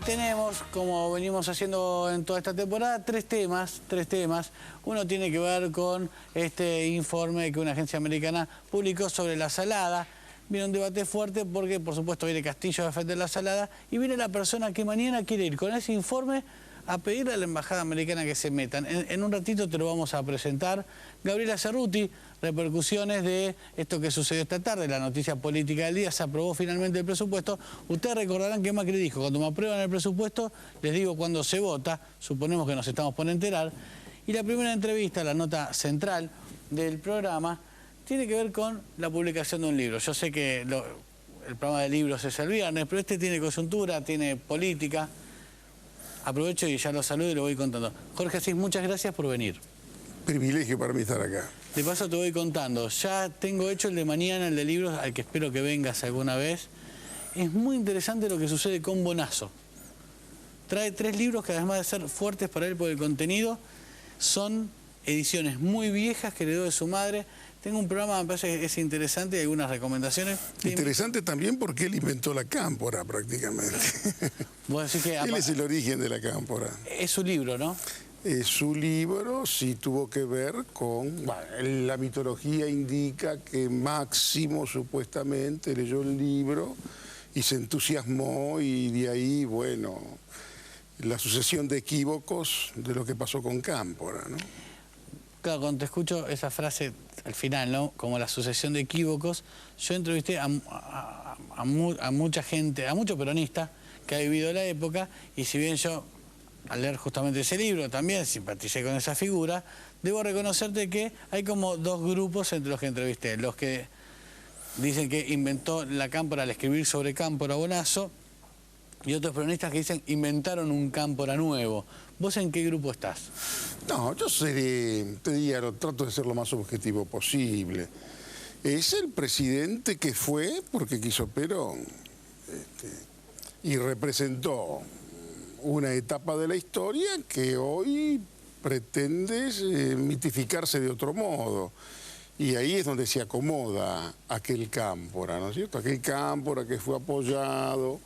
Tenemos, como venimos haciendo en toda esta temporada, tres temas. Uno tiene que ver con este informe que una agencia americana publicó sobre la salada. Viene un debate fuerte porque, por supuesto, viene Castillo a defender la salada y viene la persona que mañana quiere ir con ese informe a pedirle a la embajada americana que se metan. En un ratito te lo vamos a presentar. Gabriela Cerruti, repercusiones de esto que sucedió esta tarde, la noticia política del día, se aprobó finalmente el presupuesto. Ustedes recordarán que Macri dijo, cuando me aprueban el presupuesto, les digo cuándo se vota, suponemos que nos estamos por enterar. Y la primera entrevista, la nota central del programa, tiene que ver con la publicación de un libro. Yo sé que el programa de libros es el viernes, pero este tiene coyuntura, tiene política. Aprovecho y ya lo saludo y lo voy contando. Jorge Asís, muchas gracias por venir. Privilegio para mí estar acá. De paso te voy contando. Ya tengo hecho el de mañana, el de libros, al que espero que vengas alguna vez. Es muy interesante lo que sucede con Bonazo. Trae 3 libros que, además de ser fuertes para él por el contenido, son ediciones muy viejas que heredó de su madre. Tengo un programa, me parece que es interesante y algunas recomendaciones. Interesante también porque él inventó la cámpora prácticamente. ¿Vos decís que él es el origen de la cámpora. Es su libro, ¿no? Su libro sí tuvo que ver con... Bueno, la mitología indica que Máximo supuestamente leyó el libro y se entusiasmó y de ahí, bueno, la sucesión de equívocos de lo que pasó con cámpora, ¿no? Claro, cuando te escucho esa frase al final, ¿no? Como la sucesión de equívocos, yo entrevisté a mucha gente, a muchos peronistas que ha vivido la época, y si bien yo, al leer justamente ese libro, también simpaticé con esa figura, debo reconocerte que hay como 2 grupos entre los que entrevisté. Los que dicen que inventó la cámpora al escribir sobre cámpora Bonazo, y otros peronistas que dicen inventaron un cámpora nuevo. ¿Vos en qué grupo estás? No, yo trato de ser lo más objetivo posible. Es el presidente que fue porque quiso Perón y representó una etapa de la historia que hoy pretende mitificarse de otro modo. Y ahí es donde se acomoda aquel cámpora, ¿no es cierto? Aquel cámpora que fue apoyado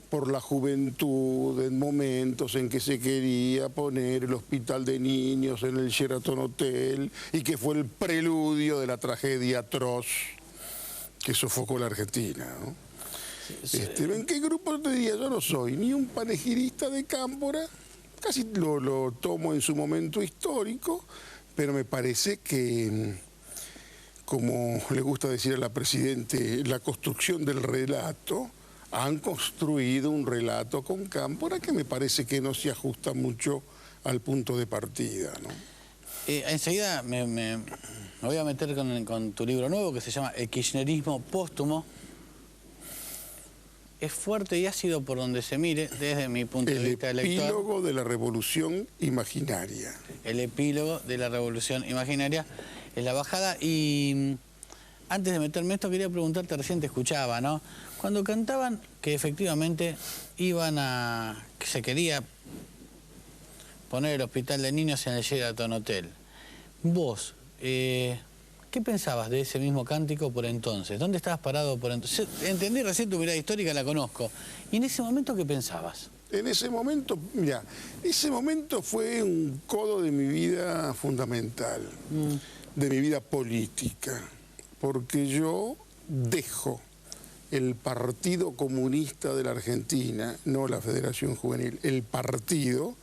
por la juventud en momentos en que se quería poner el hospital de niños en el Sheraton Hotel y que fue el preludio de la tragedia atroz que sofocó la Argentina, ¿no? ¿En qué grupo te diría? Yo no soy ni un panegirista de cámpora, casi lo tomo en su momento histórico, pero me parece que, como le gusta decir a la Presidente, la construcción del relato, han construido un relato con cámpora que me parece que no se ajusta mucho al punto de partida, ¿no? Enseguida me voy a meter con tu libro nuevo que se llama El Kirchnerismo póstumo. Es fuerte y ácido por donde se mire, desde mi punto de vista de lector. El epílogo de la revolución imaginaria. El epílogo de la revolución imaginaria es la bajada. Y antes de meterme esto, quería preguntarte, recién te escuchaba, ¿no? Cuando cantaban que efectivamente que se quería poner el hospital de niños en el Sheraton Hotel, vos, ¿qué pensabas de ese mismo cántico por entonces? ¿Dónde estabas parado por entonces? Entendí recién tu mirada histórica, la conozco. ¿Y en ese momento qué pensabas? En ese momento, mira, ese momento fue un codo de mi vida fundamental, de mi vida política, porque yo dejo el Partido Comunista de la Argentina, no la Federación Juvenil, el partido,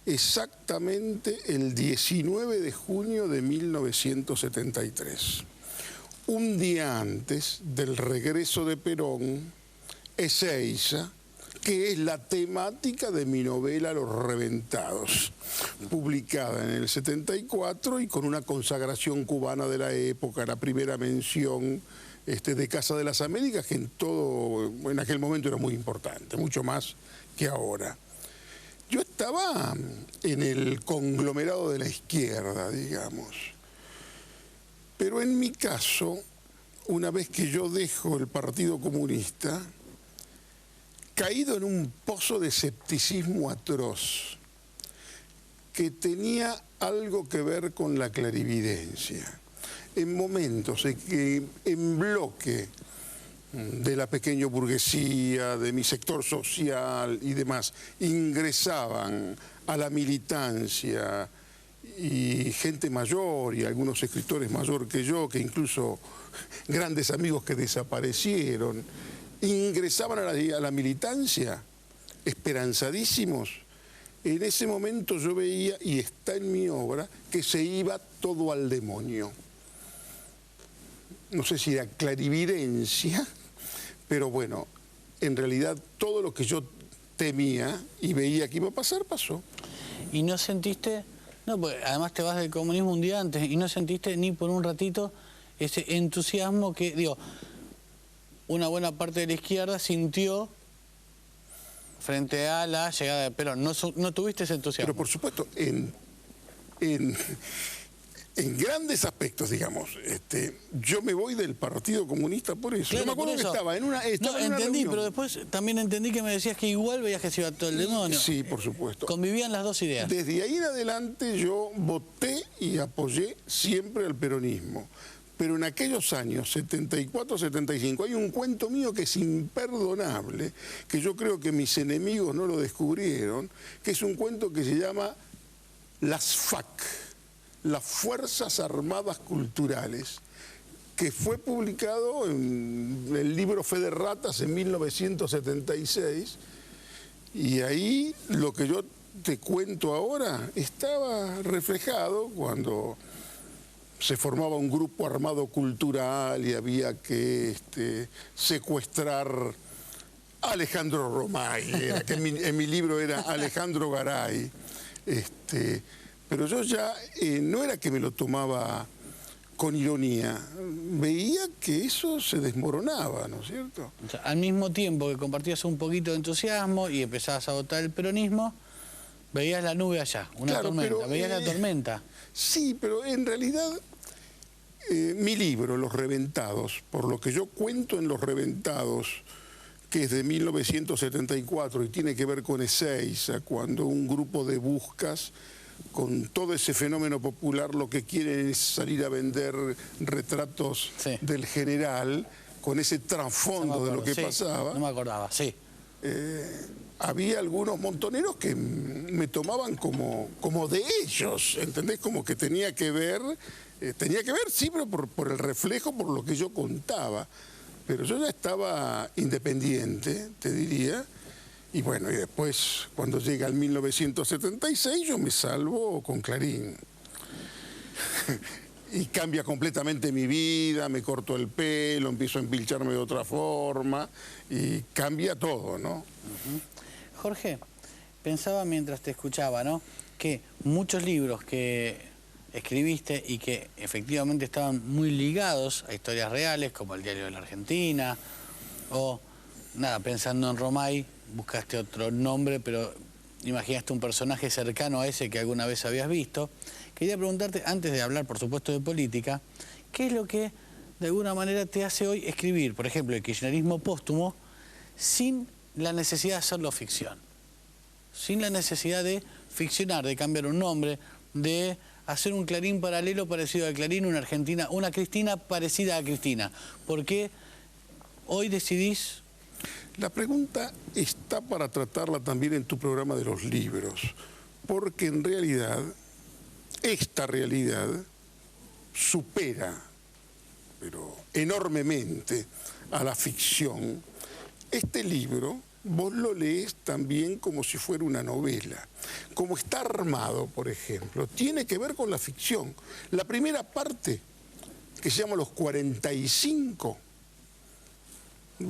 exactamente el 19 de junio de 1973. Un día antes del regreso de Perón, Ezeiza, que es la temática de mi novela Los Reventados, publicada en el 74 y con una consagración cubana de la época, la primera mención de Casa de las Américas, que en aquel momento era muy importante, mucho más que ahora. Yo estaba en el conglomerado de la izquierda, digamos. Pero en mi caso, una vez que yo dejo el Partido Comunista, caído en un pozo de escepticismo atroz, que tenía algo que ver con la clarividencia. En momentos en que en bloque de la pequeña burguesía, de mi sector social y demás, ingresaban a la militancia, y gente mayor y algunos escritores mayor que yo, que incluso grandes amigos que desaparecieron, ingresaban a la militancia esperanzadísimos, en ese momento yo veía, y está en mi obra, que se iba todo al demonio. No sé si era clarividencia, pero bueno, en realidad todo lo que yo temía y veía que iba a pasar, pasó. ¿Y no sentiste, no, porque además te vas del comunismo un día antes, y no sentiste ni por un ratito ese entusiasmo que, digo, una buena parte de la izquierda sintió frente a la llegada de Perón? ¿No tuviste ese entusiasmo? Pero por supuesto, en grandes aspectos, digamos, yo me voy del Partido Comunista por eso. Claro, yo me acuerdo que estaba en una entendí, reunión. pero después también entendí que me decías que igual veías que se iba todo el demonio. Sí, por supuesto. Convivían las dos ideas. Desde ahí en adelante yo voté y apoyé siempre al peronismo. Pero en aquellos años, 74, 75, hay un cuento mío que es imperdonable, que yo creo que mis enemigos no lo descubrieron, que es un cuento que se llama Las FAC, las Fuerzas Armadas Culturales, que fue publicado en el libro Fe de Ratas en 1976, y ahí lo que yo te cuento ahora estaba reflejado cuando se formaba un grupo armado cultural y había que secuestrar a Alejandro Romay, que en mi libro era Alejandro Garay. Pero yo ya no era que me lo tomaba con ironía, veía que eso se desmoronaba, ¿no es cierto? O sea, al mismo tiempo que compartías un poquito de entusiasmo y empezabas a votar el peronismo, veías la nube allá, una tormenta, pero, veías la tormenta. Sí, pero en realidad mi libro, Los Reventados, por lo que yo cuento en Los Reventados, que es de 1974 y tiene que ver con Ezeiza, cuando un grupo de buscas, con todo ese fenómeno popular, lo que quieren es salir a vender retratos del general, con ese trasfondo de lo que pasaba. No me acordaba, sí. Había algunos montoneros que me tomaban como de ellos, ¿entendés? Como que tenía que ver, sí, pero por el reflejo, por lo que yo contaba. Pero yo ya estaba independiente, te diría, y bueno, y después, cuando llega el 1976, yo me salvo con Clarín. Y cambia completamente mi vida, me corto el pelo, empiezo a empilcharme de otra forma, y cambia todo, ¿no? Jorge, pensaba mientras te escuchaba, ¿no?, que muchos libros que escribiste y que efectivamente estaban muy ligados a historias reales, como El Diario de la Argentina, o, nada, pensando en Romay, buscaste otro nombre, pero imaginaste un personaje cercano a ese que alguna vez habías visto. Quería preguntarte, antes de hablar, por supuesto, de política, ¿qué es lo que, de alguna manera, te hace hoy escribir, por ejemplo, el kirchnerismo póstumo, sin la necesidad de hacerlo ficción? Sin la necesidad de ficcionar, de cambiar un nombre, de hacer un Clarín paralelo parecido a Clarín, una Argentina, una Cristina parecida a Cristina. ¿Por qué hoy decidís? La pregunta está para tratarla también en tu programa de los libros, porque en realidad, esta realidad supera, pero enormemente, a la ficción. Este libro vos lo lees también como si fuera una novela. Como está armado, por ejemplo, tiene que ver con la ficción. La primera parte, que se llama Los 45,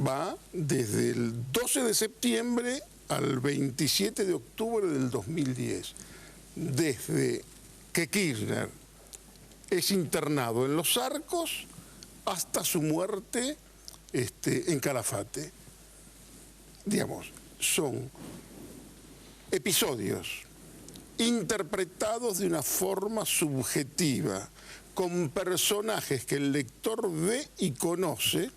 va desde el 12 de septiembre al 27 de octubre del 2010. Desde que Kirchner es internado en Los Arcos hasta su muerte en Calafate. Digamos, son episodios interpretados de una forma subjetiva, con personajes que el lector ve y conoce,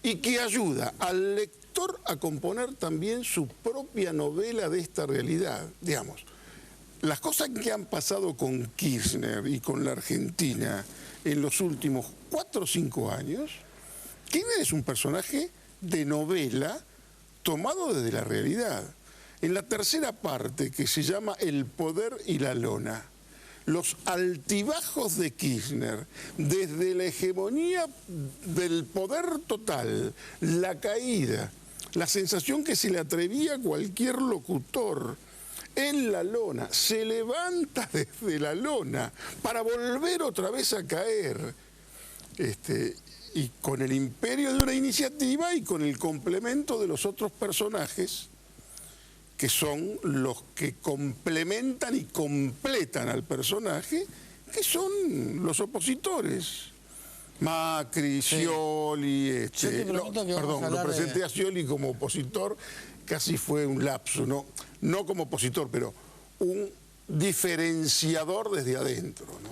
y que ayuda al lector a componer también su propia novela de esta realidad. Digamos, las cosas que han pasado con Kirchner y con la Argentina en los últimos 4 o 5 años, Kirchner es un personaje de novela tomado desde la realidad. En la tercera parte, que se llama El poder y la lona, los altibajos de Kirchner, desde la hegemonía del poder total, la caída, la sensación que se le atrevía a cualquier locutor, en la lona, se levanta desde la lona para volver otra vez a caer, y con el imperio de una iniciativa y con el complemento de los otros personajes, que son los que complementan y completan al personaje, que son los opositores. Macri, Scioli, lo presenté a Scioli como opositor, casi fue un lapsus, no como opositor, pero un diferenciador desde adentro, ¿no?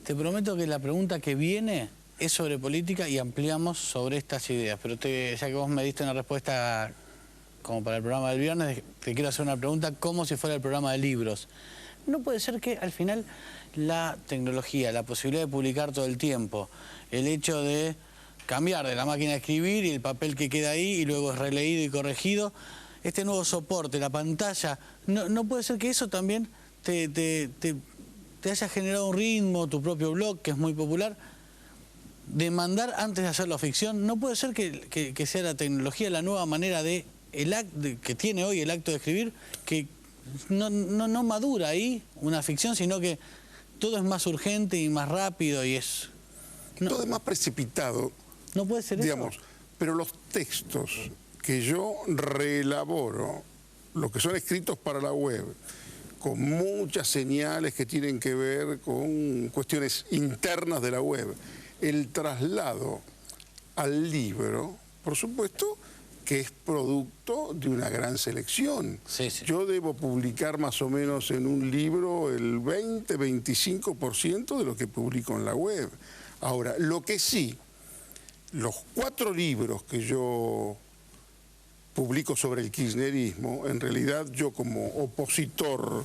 Te prometo que la pregunta que viene es sobre política y ampliamos sobre estas ideas, pero ya que vos me diste una respuesta como para el programa del viernes, te quiero hacer una pregunta como si fuera el programa de libros. ¿No puede ser que al final la tecnología, la posibilidad de publicar todo el tiempo, el hecho de cambiar de la máquina de escribir y el papel que queda ahí y luego es releído y corregido, este nuevo soporte, la pantalla, no puede ser que eso también te haya generado un ritmo, tu propio blog, que es muy popular, de mandar antes de hacer la ficción? ¿No puede ser que sea la tecnología la nueva manera que tiene hoy el acto de escribir, que no madura ahí una ficción, sino que todo es más urgente y más rápido y es... Todo es más precipitado. No puede ser digamos, eso. Pero los textos que yo reelaboro, los que son escritos para la web, con muchas señales que tienen que ver con cuestiones internas de la web, el traslado al libro, por supuesto, que es producto de una gran selección. Sí, sí. Yo debo publicar más o menos en un libro el 20-25% de lo que publico en la web. Ahora, lo que sí, los 4 libros que yo publico sobre el kirchnerismo, en realidad yo como opositor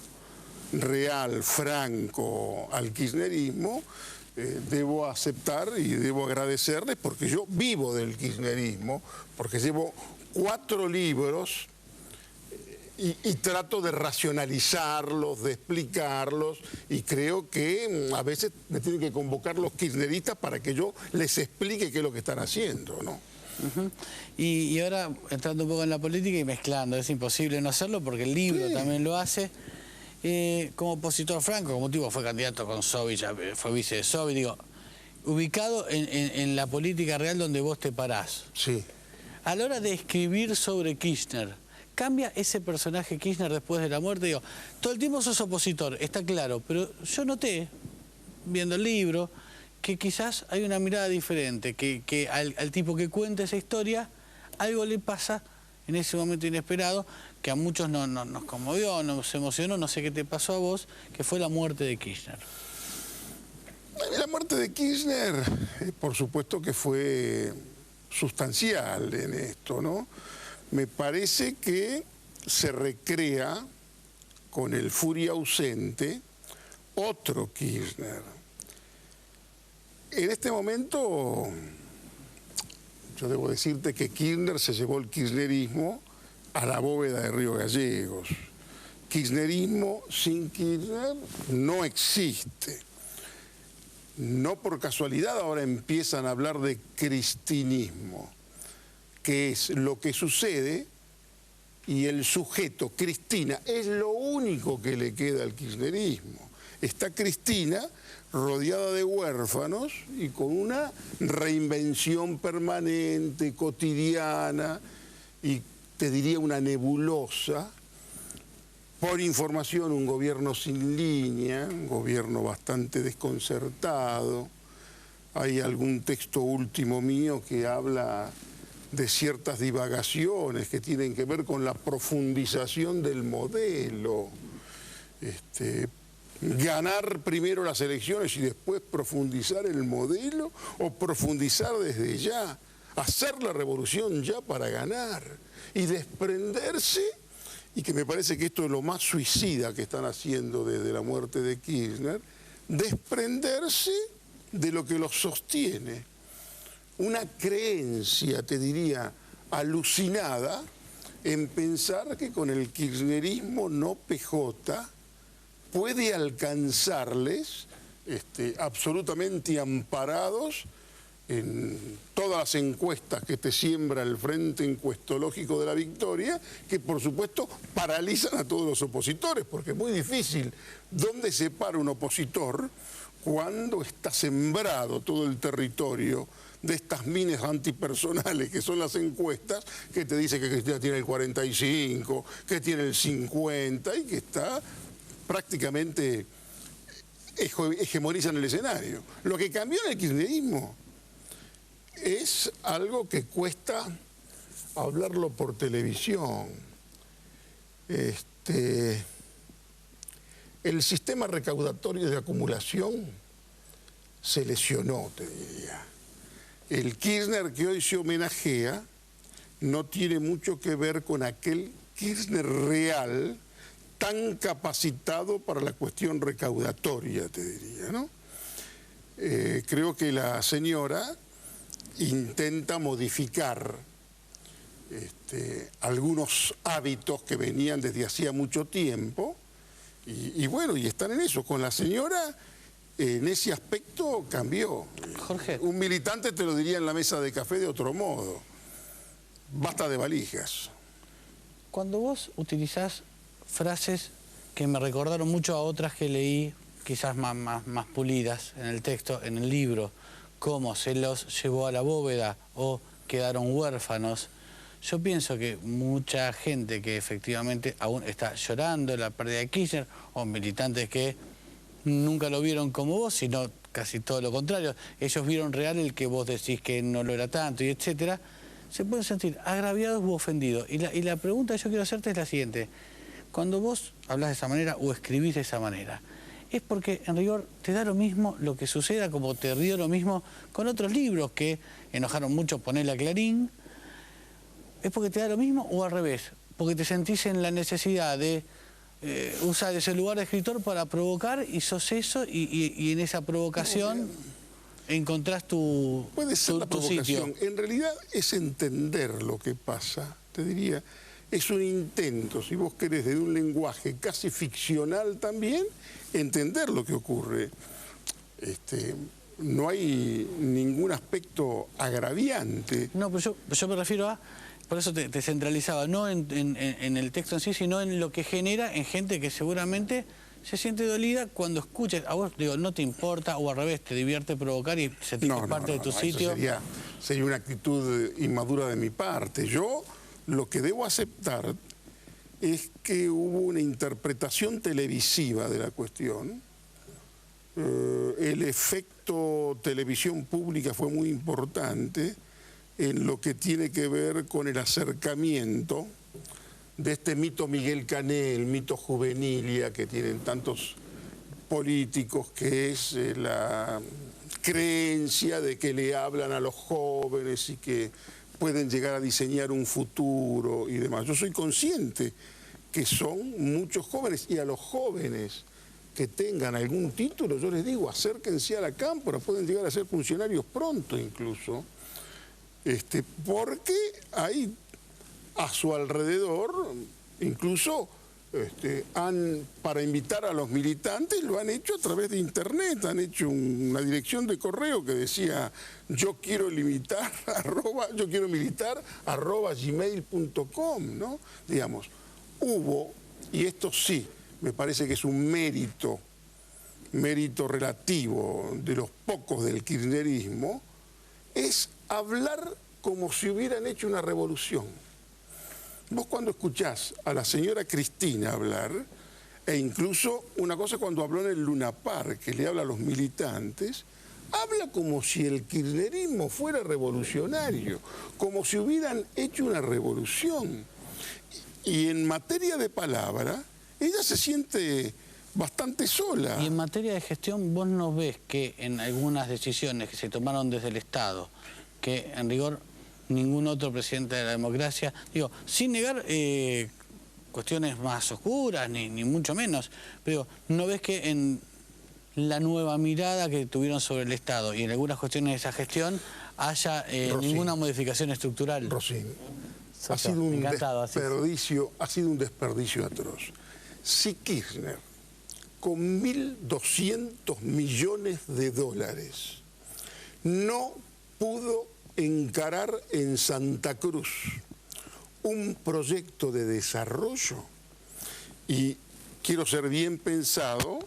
real, franco al kirchnerismo, debo aceptar y debo agradecerles porque yo vivo del kirchnerismo, porque llevo 4 libros y trato de racionalizarlos, de explicarlos, y creo que a veces me tienen que convocar los kirchneristas para que yo les explique qué es lo que están haciendo, ¿no? Y ahora, entrando un poco en la política y mezclando, es imposible no hacerlo porque el libro también lo hace. Como opositor franco, como tipo fue candidato con Sovich, fue vice de Sovich, digo, ubicado en la política real donde vos te parás. Sí. A la hora de escribir sobre Kirchner, ¿cambia ese personaje Kirchner después de la muerte? Digo, todo el tiempo sos opositor, está claro, pero yo noté, viendo el libro, que quizás hay una mirada diferente, que al tipo que cuenta esa historia, algo le pasa en ese momento inesperado, que a muchos nos conmovió, nos emocionó, no sé qué te pasó a vos, que fue la muerte de Kirchner. La muerte de Kirchner, por supuesto que fue sustancial en esto, ¿no? Me parece que se recrea con el Furia ausente otro Kirchner. En este momento, yo debo decirte que Kirchner se llevó el kirchnerismo a la bóveda de Río Gallegos. Kirchnerismo sin Kirchner no existe. No por casualidad ahora empiezan a hablar de cristinismo, que es lo que sucede y el sujeto, Cristina, es lo único que le queda al kirchnerismo. Está Cristina rodeada de huérfanos y con una reinvención permanente, cotidiana y te diría una nebulosa. Por información, un gobierno sin línea, un gobierno bastante desconcertado. Hay algún texto último mío que habla de ciertas divagaciones que tienen que ver con la profundización del modelo. Ganar primero las elecciones y después profundizar el modelo, o profundizar desde ya, hacer la revolución ya para ganar y desprenderse, y que me parece que esto es lo más suicida que están haciendo desde la muerte de Kirchner, desprenderse de lo que los sostiene. una creencia, te diría, alucinada en pensar que con el kirchnerismo no PJ puede alcanzarles absolutamente amparados en todas las encuestas que te siembra el Frente Encuestológico de la Victoria, que por supuesto paralizan a todos los opositores, porque es muy difícil. ¿Dónde se para un opositor cuando está sembrado todo el territorio de estas minas antipersonales que son las encuestas, que te dice que Cristina tiene el 45, que tiene el 50 y que está prácticamente hegemoniza en el escenario? Lo que cambió en el kirchnerismo es algo que cuesta hablarlo por televisión. El sistema recaudatorio de acumulación se lesionó, te diría. El Kirchner que hoy se homenajea no tiene mucho que ver con aquel Kirchner real tan capacitado para la cuestión recaudatoria, te diría, ¿no? Creo que la señora intenta modificar algunos hábitos que venían desde hacía mucho tiempo y bueno, y están en eso. Con la señora, en ese aspecto cambió. Jorge. Un militante te lo diría en la mesa de café de otro modo. Basta de valijas. Cuando vos utilizás frases que me recordaron mucho a otras que leí, quizás más pulidas en el texto, en el libro, como se los llevó a la bóveda o quedaron huérfanos, yo pienso que mucha gente que efectivamente aún está llorando la pérdida de Kirchner, o militantes que nunca lo vieron como vos, sino casi todo lo contrario, ellos vieron real el que vos decís que no lo era tanto y etcétera, se pueden sentir agraviados u ofendidos. Y la pregunta que yo quiero hacerte es la siguiente: cuando vos hablas de esa manera o escribís de esa manera, ¿es porque en rigor te da lo mismo lo que suceda como te dio lo mismo con otros libros que enojaron mucho ponerle a Clarín? ¿Es porque te da lo mismo o al revés? Porque te sentís en la necesidad de usar ese lugar de escritor para provocar y sos eso y en esa provocación encontrás tu Puede ser la provocación. sitio. En realidad es entender lo que pasa, te diría. Es un intento, si vos querés, de un lenguaje casi ficcional también, entender lo que ocurre. No hay ningún aspecto agraviante. No, pero yo me refiero a... Por eso te centralizaba, no en el texto en sí, sino en lo que genera en gente que seguramente se siente dolida cuando escucha. A vos, digo, no te importa, o al revés, te divierte provocar y se te parte de tu sitio. Eso sería una actitud inmadura de mi parte. Yo lo que debo aceptar es que hubo una interpretación televisiva de la cuestión. El efecto televisión pública fue muy importante en lo que tiene que ver con el acercamiento de este mito Miguel Cané, el mito juvenilia que tienen tantos políticos, que es la creencia de que le hablan a los jóvenes y que pueden llegar a diseñar un futuro y demás. Yo soy consciente que son muchos jóvenes, y a los jóvenes que tengan algún título, yo les digo, acérquense a la cámpora, pueden llegar a ser funcionarios pronto incluso, porque hay a su alrededor, incluso para invitar a los militantes, lo han hecho a través de internet, han hecho una dirección de correo que decía yo quiero militar @gmail.com, ¿no? Digamos, hubo, y esto sí, me parece que es un mérito relativo de los pocos del kirchnerismo, es hablar como si hubieran hecho una revolución. Vos cuando escuchás a la señora Cristina hablar, e incluso una cosa cuando habló en el Luna Park, que le habla a los militantes, habla como si el kirchnerismo fuera revolucionario, como si hubieran hecho una revolución. Y en materia de palabra, ella se siente bastante sola. Y en materia de gestión, ¿vos no ves que en algunas decisiones que se tomaron desde el Estado, que en rigor ningún otro presidente de la democracia, digo, sin negar cuestiones más oscuras, ni mucho menos, pero ¿no ves que en la nueva mirada que tuvieron sobre el Estado y en algunas cuestiones de esa gestión haya Rosín, ninguna modificación estructural. Rosín, Soto, ha sido un desperdicio, atroz. Si Kirchner, con 1.200 millones de dólares, no pudo encarar en Santa Cruz un proyecto de desarrollo, y quiero ser bien pensado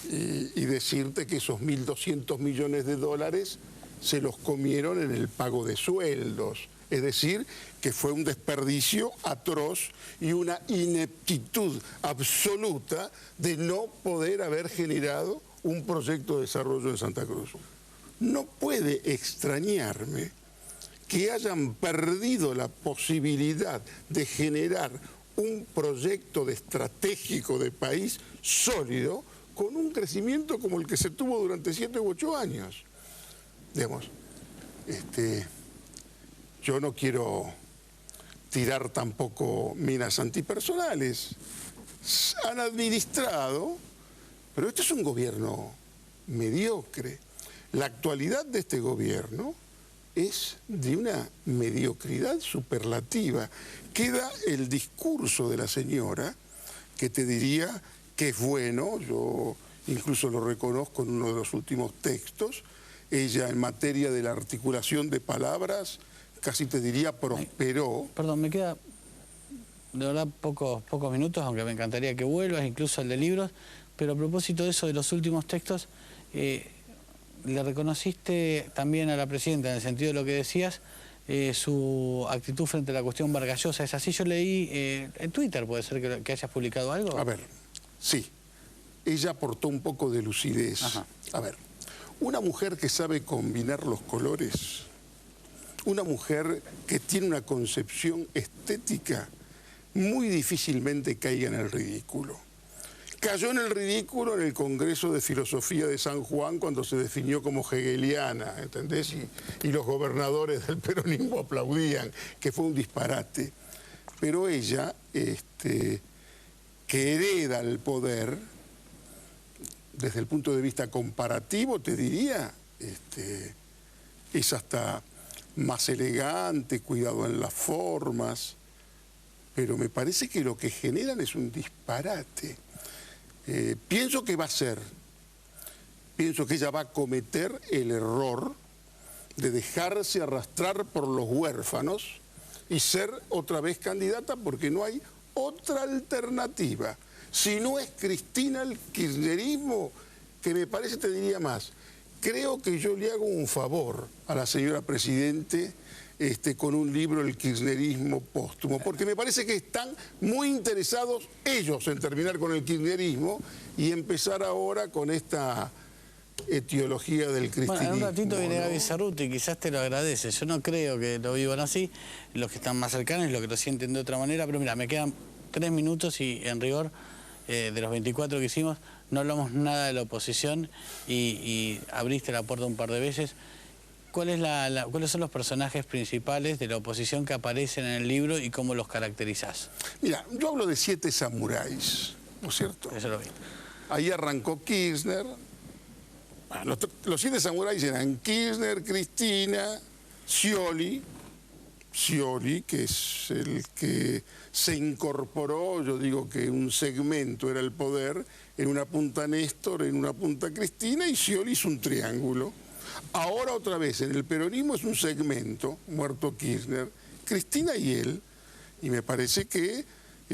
y decirte que esos 1.200 millones de dólares se los comieron en el pago de sueldos. Es decir, que fue un desperdicio atroz y una ineptitud absoluta de no poder haber generado un proyecto de desarrollo en Santa Cruz. No puede extrañarme que hayan perdido la posibilidad de generar un proyecto estratégico de país sólido con un crecimiento como el que se tuvo durante 7 u 8 años. Digamos, yo no quiero tirar tampoco minas antipersonales. Han administrado, pero este es un gobierno mediocre. La actualidad de este gobierno es de una mediocridad superlativa. Queda el discurso de la señora, que te diría que es bueno, yo incluso lo reconozco en uno de los últimos textos. Ella, en materia de la articulación de palabras, casi te diría prosperó. Perdón, me queda de verdad pocos minutos, aunque me encantaría que vuelvas, incluso el de libros, pero a propósito de eso, de los últimos textos, le reconociste también a la presidenta, en el sentido de lo que decías, su actitud frente a la cuestión Vargas Llosa. ¿Es así? Yo leí en Twitter, ¿puede ser que hayas publicado algo? A ver, sí. Ella aportó un poco de lucidez. Ajá. A ver, una mujer que sabe combinar los colores, una mujer que tiene una concepción estética, muy difícilmente caiga en el ridículo. Cayó en el ridículo en el Congreso de Filosofía de San Juan cuando se definió como hegeliana, ¿entendés? Y los gobernadores del peronismo aplaudían, que fue un disparate. Pero ella, que hereda el poder, desde el punto de vista comparativo, te diría, es hasta más elegante, cuidado en las formas, pero me parece que lo que generan es un disparate. Pienso que va a ser, pienso que ella va a cometer el error de dejarse arrastrar por los huérfanos y ser otra vez candidata, porque no hay otra alternativa. Si no es Cristina, el kirchnerismo, que me parece, te diría más, creo que yo le hago un favor a la señora Presidente con un libro, El kirchnerismo póstumo, porque me parece que están muy interesados ellos en terminar con el kirchnerismo y empezar ahora con esta etiología del cristianismo. Bueno, en un ratito viene ¿no? Gaby Cerruti, quizás te lo agradece. Yo no creo que lo vivan así, los que están más cercanos y los que lo sienten de otra manera, pero mira, me quedan 3 minutos y en rigor, de los 24 que hicimos, no hablamos nada de la oposición y abriste la puerta un par de veces. ¿Cuáles son los personajes principales de la oposición que aparecen en el libro y cómo los caracterizás? Mira, yo hablo de 7 samuráis, ¿no es cierto? Eso lo vi. Ahí arrancó Kirchner. Bueno, los 7 samuráis eran Kirchner, Cristina, Scioli, que es el que se incorporó, yo digo que un segmento era el poder, en una punta Néstor, en una punta Cristina, y Scioli hizo un triángulo. Ahora otra vez, en el peronismo es un segmento, muerto Kirchner, Cristina y él, y me parece que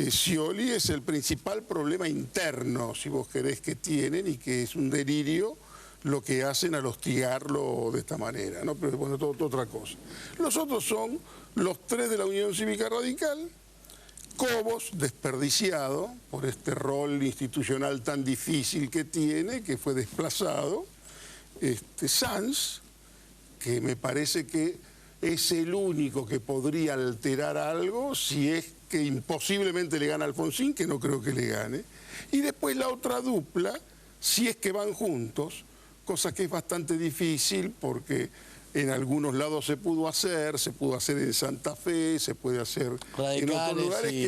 Scioli es el principal problema interno, si vos querés, que tienen, y que es un delirio lo que hacen al hostigarlo de esta manera, ¿no? Pero bueno, todo otra cosa. Los otros son los 3 de la Unión Cívica Radical, Cobos, desperdiciado por este rol institucional tan difícil que tiene, que fue desplazado, Sanz, que me parece que es el único que podría alterar algo si es que imposiblemente le gana a Alfonsín, que no creo que le gane, y después la otra dupla, si es que van juntos, cosa que es bastante difícil porque en algunos lados se pudo hacer en Santa Fe, se puede hacer Radicales en otros lugares, y...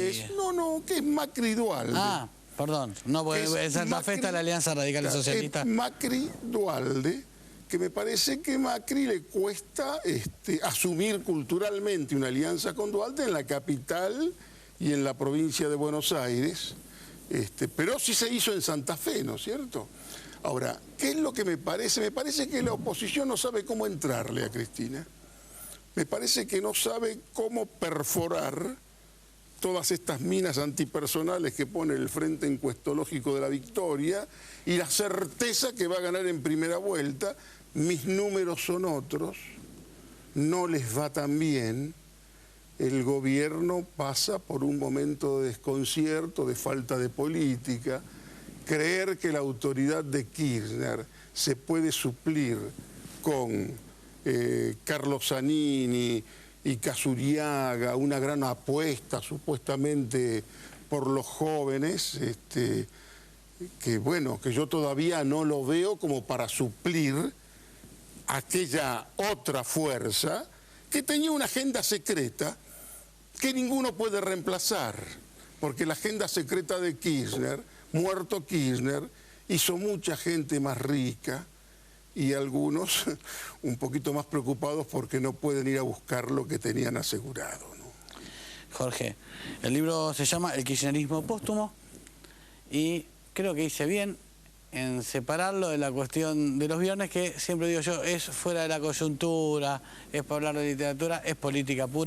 que es Macri Dualde. Ah, perdón, no, porque en Santa Fe está la Alianza Radical y Socialista. Es Macri Dualde, que porque me parece que Macri le cuesta asumir culturalmente una alianza con Dualde en la capital y en la provincia de Buenos Aires, pero sí se hizo en Santa Fe, ¿no es cierto? Ahora, ¿qué es lo que me parece? Me parece que la oposición no sabe cómo entrarle a Cristina. Me parece que no sabe cómo perforar todas estas minas antipersonales que pone el Frente Encuestológico de la Victoria y la certeza que va a ganar en primera vuelta. Mis números son otros, no les va tan bien, el gobierno pasa por un momento de desconcierto, de falta de política. Creer que la autoridad de Kirchner se puede suplir con Carlos Zanini y Casuriaga, una gran apuesta supuestamente por los jóvenes, que bueno, que yo todavía no lo veo como para suplir aquella otra fuerza que tenía una agenda secreta que ninguno puede reemplazar, porque la agenda secreta de Kirchner, muerto Kirchner, hizo mucha gente más rica, y algunos un poquito más preocupados porque no pueden ir a buscar lo que tenían asegurado, ¿no? Jorge, el libro se llama El kirchnerismo póstumo y creo que hice bien en separarlo de la cuestión de los viernes, que siempre digo yo, es fuera de la coyuntura, es para hablar de literatura, es política pura.